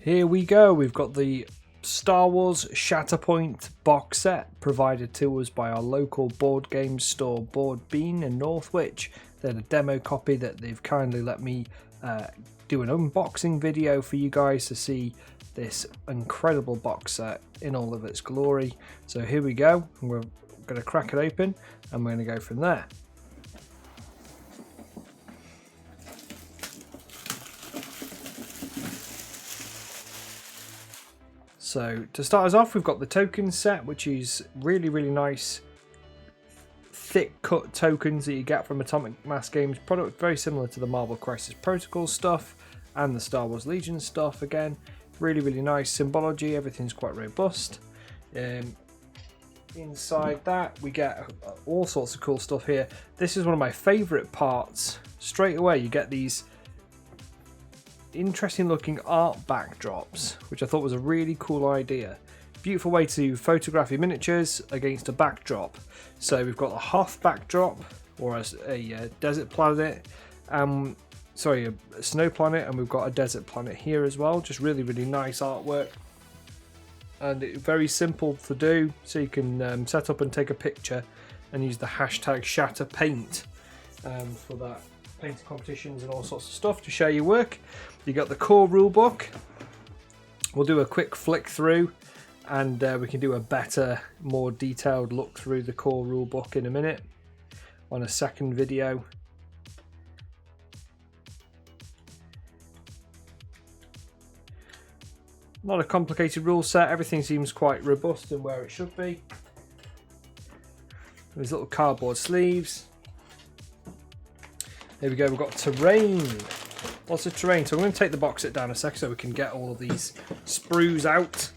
Here we go, we've got the Star Wars Shatterpoint box set provided to us by our local board game store, Boardgame in Northwich. They're a demo copy that they've kindly let me do an unboxing video for you guys to see this incredible box set in all of its glory. So here we go, we're going to crack it open and we're going to go from there. So to start us off, we've got the token set, which is really nice, thick cut tokens that you get from Atomic Mass Games product, very similar to the Marvel Crisis Protocol stuff and the Star Wars Legion stuff. Again, really nice symbology, everything's quite robust. Inside that we get all sorts of cool stuff here. This is one of my favorite parts. Straight away you get these interesting looking art backdrops, which I thought was a really cool idea. Beautiful way to photograph your miniatures against a backdrop. So we've got a Hoth backdrop, or a desert planet, sorry, a snow planet, and we've got a desert planet here as well. Just really nice artwork, and very simple to do. So you can set up and take a picture and use the hashtag Shatterpoint for that. Painting competitions and all sorts of stuff to share your work. You got the core rulebook. We'll do a quick flick through and we can do a better, more detailed look through the core rulebook in a minute on a second video. Not a complicated rule set, everything seems quite robust and where it should be. These little cardboard sleeves. There we go, we've got terrain. Lots of terrain. So I'm going to take the box set down a sec so we can get all of these sprues out.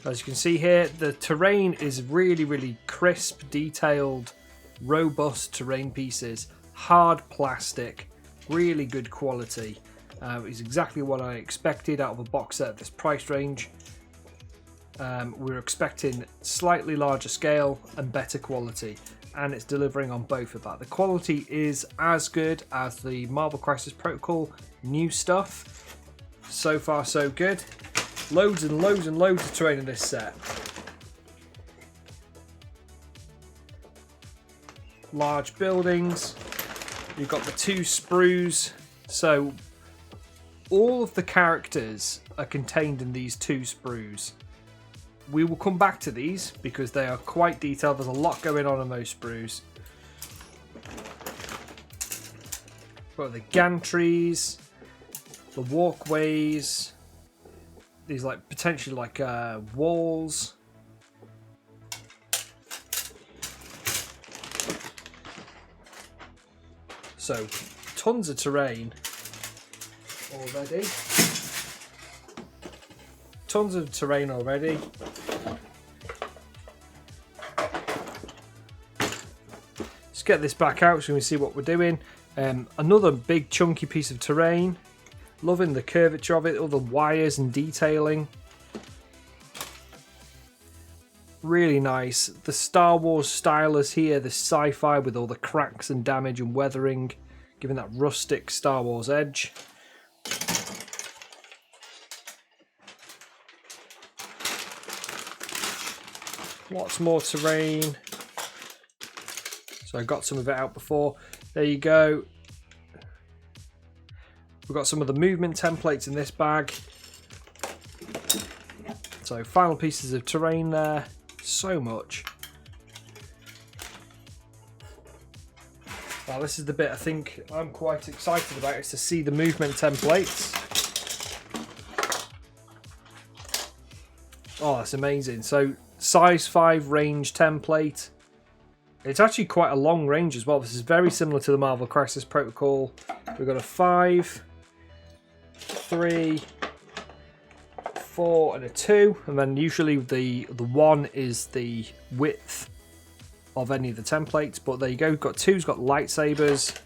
As you can see here, the terrain is really crisp, detailed, robust terrain pieces. Hard plastic, really good quality. Is exactly what I expected out of a box set at this price range. We're expecting slightly larger scale and better quality, and it's delivering on both of that. The quality is as good as the Marvel Crisis Protocol new stuff. So far so good. Loads and loads of terrain in this set. Large buildings. You've got the two sprues. So all of the characters are contained in these two sprues. We will come back to these because they are quite detailed. There's a lot going on in those sprues. Got the gantries, the walkways, these like potentially like walls. So tons of terrain. Already. Tons of terrain already. Let's get this back out so we can see what we're doing. Another big chunky piece of terrain. Loving the curvature of it, all the wires and detailing. Really nice. The Star Wars stylus here, the sci-fi with all the cracks and damage and weathering, giving that rustic Star Wars edge. Lots more terrain. So I got some of it out before. There you go. We've got some of the movement templates in this bag. So final pieces of terrain there. So much. Now this is the bit I think I'm quite excited about, is to see the movement templates. Oh, that's amazing. So size 5 range template. It's actually quite a long range as well. This is very similar to the Marvel Crisis Protocol. We've got a 5, 3, 4 and a 2, and then usually the 1 is the width of any of the templates, but there you go. We've got 2's got lightsabers,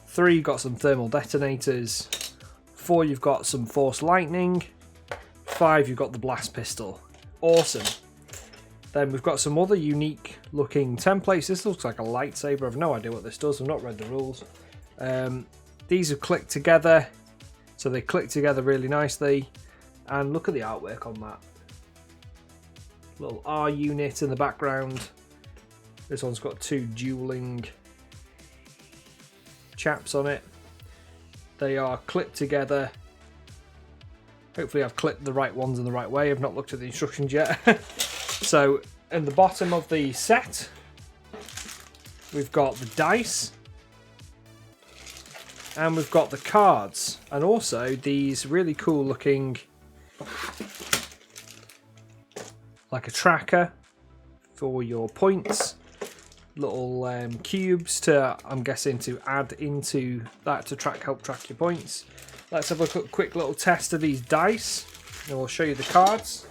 3 you've got some thermal detonators, 4 you've got some force lightning, 5 you've got the blast pistol. Awesome. Then we've got some other unique looking templates. This looks like a lightsaber. I've no idea what this does. I've not read the rules. These have clicked together. So they click together really nicely. And look at the artwork on that. Little R unit in the background. This one's got two dueling chaps on it. They are clipped together. Hopefully I've clipped the right ones in the right way. I've not looked at the instructions yet. So in the bottom of the set, we've got the dice. And we've got the cards. And also these really cool looking, like a tracker for your points. Little cubes to, I'm guessing, to add into that to help track your points. Let's have a quick little test of these dice, and we'll show you the cards.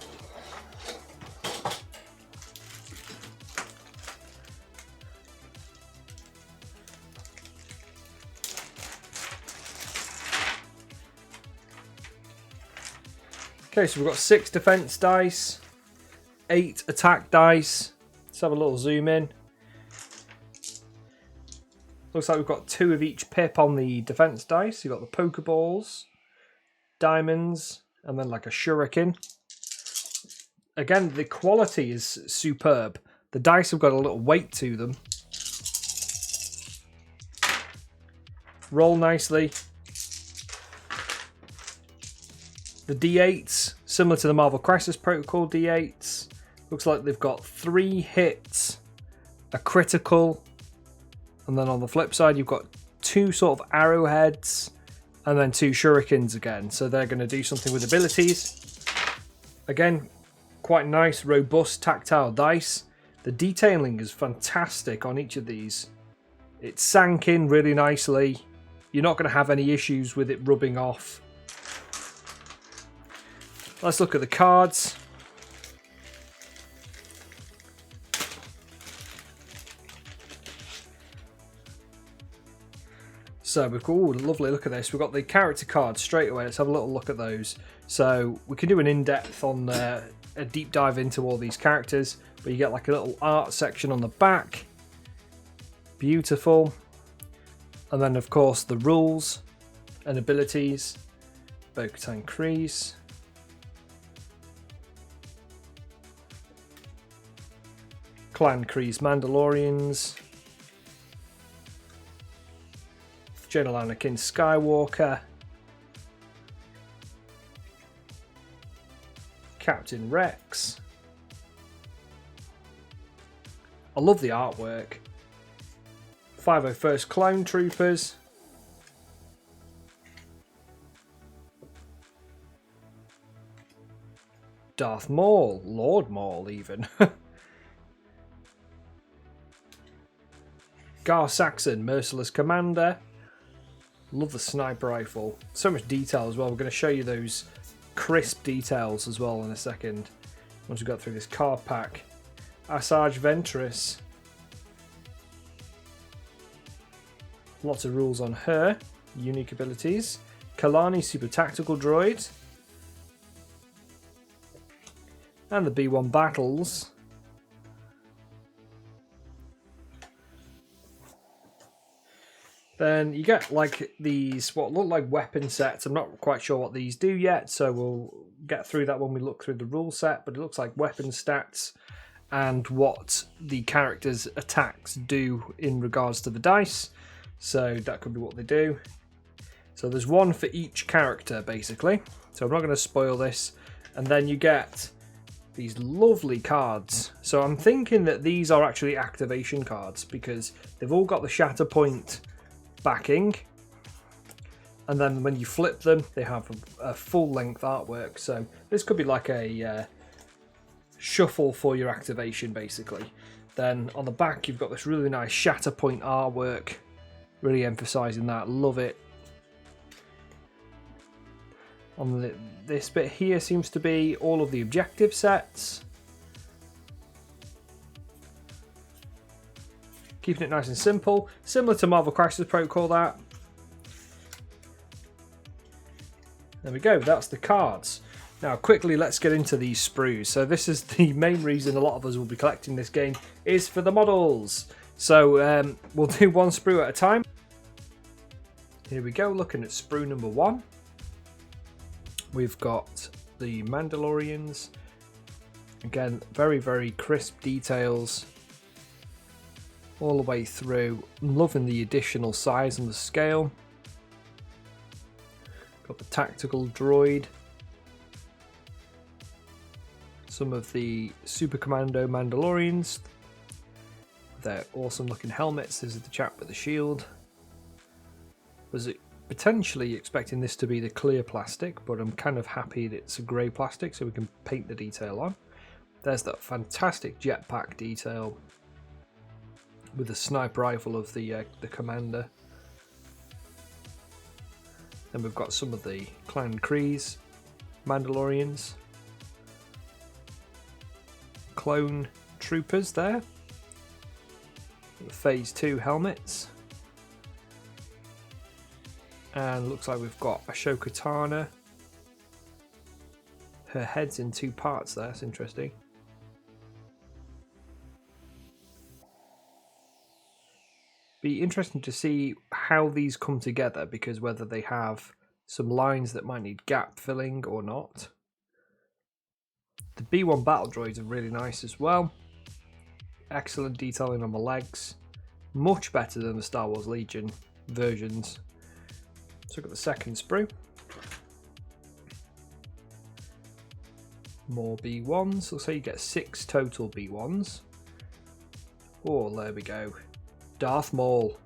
Okay, so we've got 6 defense dice, 8 attack dice. Let's have a little zoom in. Looks like we've got 2 of each pip on the defense dice. You've got the Pokeballs, diamonds, and then like a shuriken. Again, the quality is superb. The dice have got a little weight to them. Roll nicely. The D8s, similar to the Marvel Crisis Protocol D8s. Looks like they've got 3 hits, a critical, and then on the flip side, you've got 2 sort of arrowheads and then 2 shurikens again. So they're going to do something with abilities. Again, quite nice, robust, tactile dice. The detailing is fantastic on each of these. It's sank in really nicely. You're not going to have any issues with it rubbing off. Let's look at the cards. So we've got, ooh, lovely, look at this. We've got the character cards straight away. Let's have a little look at those. So we can do an in-depth on a deep dive into all these characters, but you get like a little art section on the back. Beautiful. And then of course the rules and abilities. Bo-Katan Kryze. Clan Kryze Mandalorians. General Anakin Skywalker, Captain Rex. I love the artwork. 501st Clone Troopers. Darth Maul, Lord Maul even. Gar Saxon, Merciless Commander. Love the sniper rifle. So much detail as well. We're going to show you those crisp details as well in a second. Once we've got through this card pack. Asajj Ventress. Lots of rules on her. Unique abilities. Kalani Super Tactical Droid. And the B1 Battles. Then you get like these, what look like weapon sets. I'm not quite sure what these do yet, so we'll get through that when we look through the rule set, but it looks like weapon stats and what the character's attacks do in regards to the dice. So that could be what they do. So there's one for each character, basically. So I'm not going to spoil this. And then you get these lovely cards. So I'm thinking that these are actually activation cards because they've all got the Shatterpoint backing, and then when you flip them they have a full-length artwork, so this could be like a shuffle for your activation basically. Then on the back you've got this really nice Shatterpoint artwork, really emphasizing that. Love it. On this bit here seems to be all of the objective sets. Keeping it nice and simple, similar to Marvel Crisis Protocol that. There we go, that's the cards. Now quickly let's get into these sprues. So this is the main reason a lot of us will be collecting this game, is for the models. So we'll do one sprue at a time. Here we go, looking at sprue number 1. We've got the Mandalorians. Again, very, very crisp details all the way through. I'm loving the additional size and the scale. Got the tactical droid. Some of the Super Commando Mandalorians. Their awesome looking helmets. This is the chap with the shield. Was it potentially expecting this to be the clear plastic, but I'm kind of happy that it's a grey plastic so we can paint the detail on. There's that fantastic jetpack detail with the sniper rifle of the commander. Then we've got some of the Clan Kreese Mandalorians. Clone troopers there. The Phase 2 helmets. And looks like we've got Ahsoka Tano. Her head's in 2 parts there, that's interesting. Be interesting to see how these come together, because whether they have some lines that might need gap filling or not. The B1 battle droids are really nice as well. Excellent detailing on the legs. Much better than the Star Wars Legion versions. So we've got the second sprue. More B1s. Looks like you get 6 total B1s. Oh, there we go. Darth Maul.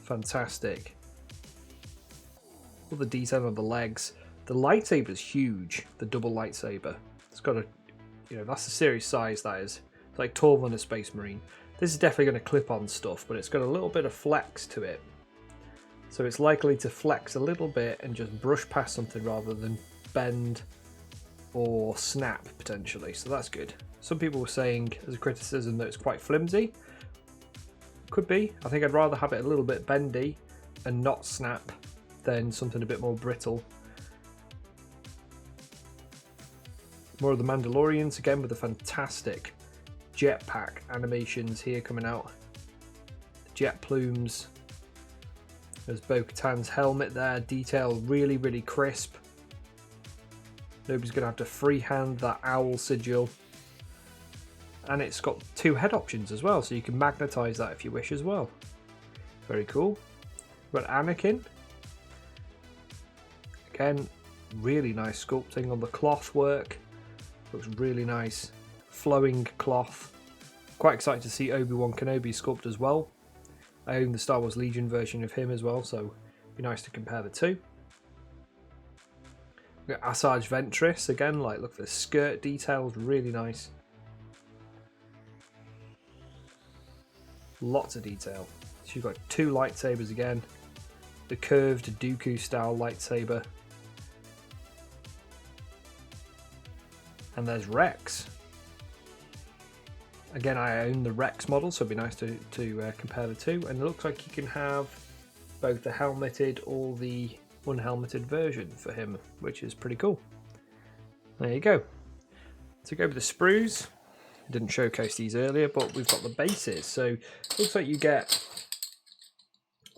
Fantastic. All the detail on the legs. The lightsaber is huge. The double lightsaber. It's got a, that's the series size that is. It's like taller than a Space Marine. This is definitely going to clip on stuff, but it's got a little bit of flex to it. So it's likely to flex a little bit and just brush past something rather than bend or snap potentially. So that's good. Some people were saying as a criticism that it's quite flimsy. Could be. I think I'd rather have it a little bit bendy and not snap than something a bit more brittle. More of the Mandalorians again with the fantastic jetpack animations here coming out. The jet plumes. There's Bo-Katan's helmet there, detailed really, really crisp. Nobody's going to have to freehand that owl sigil. And it's got 2 head options as well, so you can magnetize that if you wish as well. Very cool. We've got Anakin. Again, really nice sculpting on the cloth work. Looks really nice. Flowing cloth. Quite excited to see Obi-Wan Kenobi sculpt as well. I own the Star Wars Legion version of him as well, so it'd be nice to compare the 2. We've got Asajj Ventress again, like look at the skirt details, really nice. Lots of detail. She's got 2 lightsabers again. The curved Dooku style lightsaber. And there's Rex. Again, I own the Rex model, so it'd be nice to compare the 2. And it looks like you can have both the helmeted or the unhelmeted version for him, which is pretty cool. There you go. To go with the sprues, didn't showcase these earlier, but we've got the bases. So it looks like you get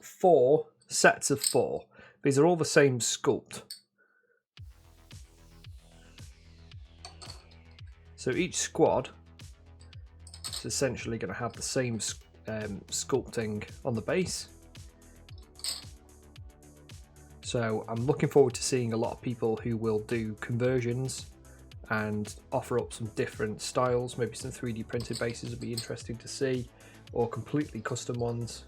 4 sets of 4. These are all the same sculpt. So each squad is essentially going to have the same sculpting on the base. So I'm looking forward to seeing a lot of people who will do conversions and offer up some different styles. Maybe some 3D printed bases would be interesting to see, or completely custom ones.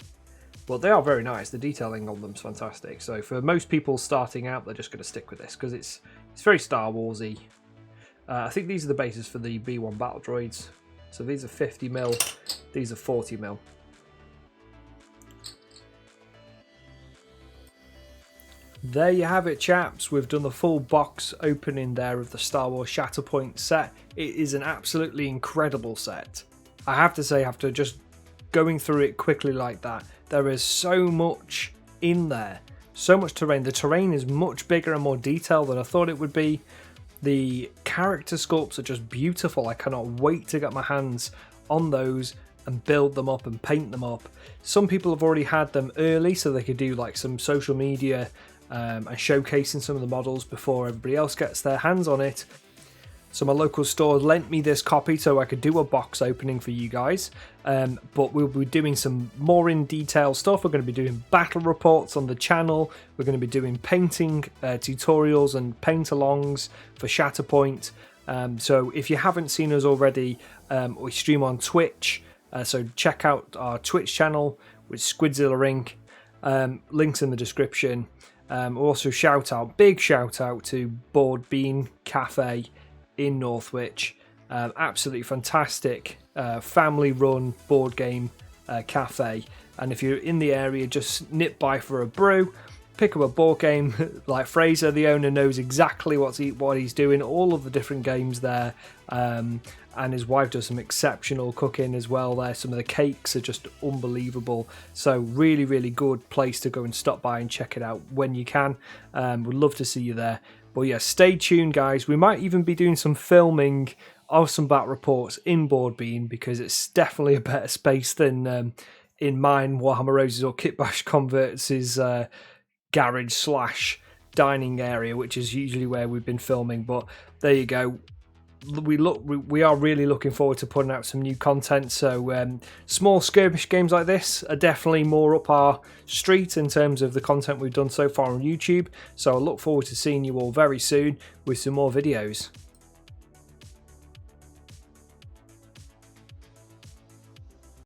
Well, they are very nice. The detailing on them is fantastic. So for most people starting out, they're just going to stick with this because it's very Star Warsy. I think these are the bases for the B1 battle droids. So these are 50mm, these are 40mm. There you have it, chaps. We've done the full box opening there of the Star Wars Shatterpoint set. It is an absolutely incredible set. I have to say, after just going through it quickly like that, there is so much in there. So much terrain. The terrain is much bigger and more detailed than I thought it would be. The character sculpts are just beautiful. I cannot wait to get my hands on those and build them up and paint them up. Some people have already had them early so they could do like some social media and showcasing some of the models before everybody else gets their hands on it. So my local store lent me this copy so I could do a box opening for you guys. But we'll be doing some more in detail stuff. We're going to be doing battle reports on the channel. We're going to be doing painting tutorials and paint-alongs for Shatterpoint. So if you haven't seen us already, we stream on Twitch. So check out our Twitch channel with Squidzilla Inc. Links in the description. Also big shout out to Boardgame Cafe in Northwich. Absolutely fantastic family run board game cafe, and if you're in the area, just nip by for a brew, pick up a board game. Like Fraser, the owner, knows exactly what he's doing, all of the different games there, and his wife does some exceptional cooking as well there. Some of the cakes are just unbelievable, so really good place to go and stop by and check it out when you can. We'd love to see you there. But yeah, stay tuned, guys. We might even be doing some filming of some bat reports in Boardbean, because it's definitely a better space than in mine, Warhammer Roses or Kitbash Converts' garage / dining area, which is usually where we've been filming. But there you go. We are really looking forward to putting out some new content. So small skirmish games like this are definitely more up our street in terms of the content we've done so far on YouTube. So I look forward to seeing you all very soon with some more videos.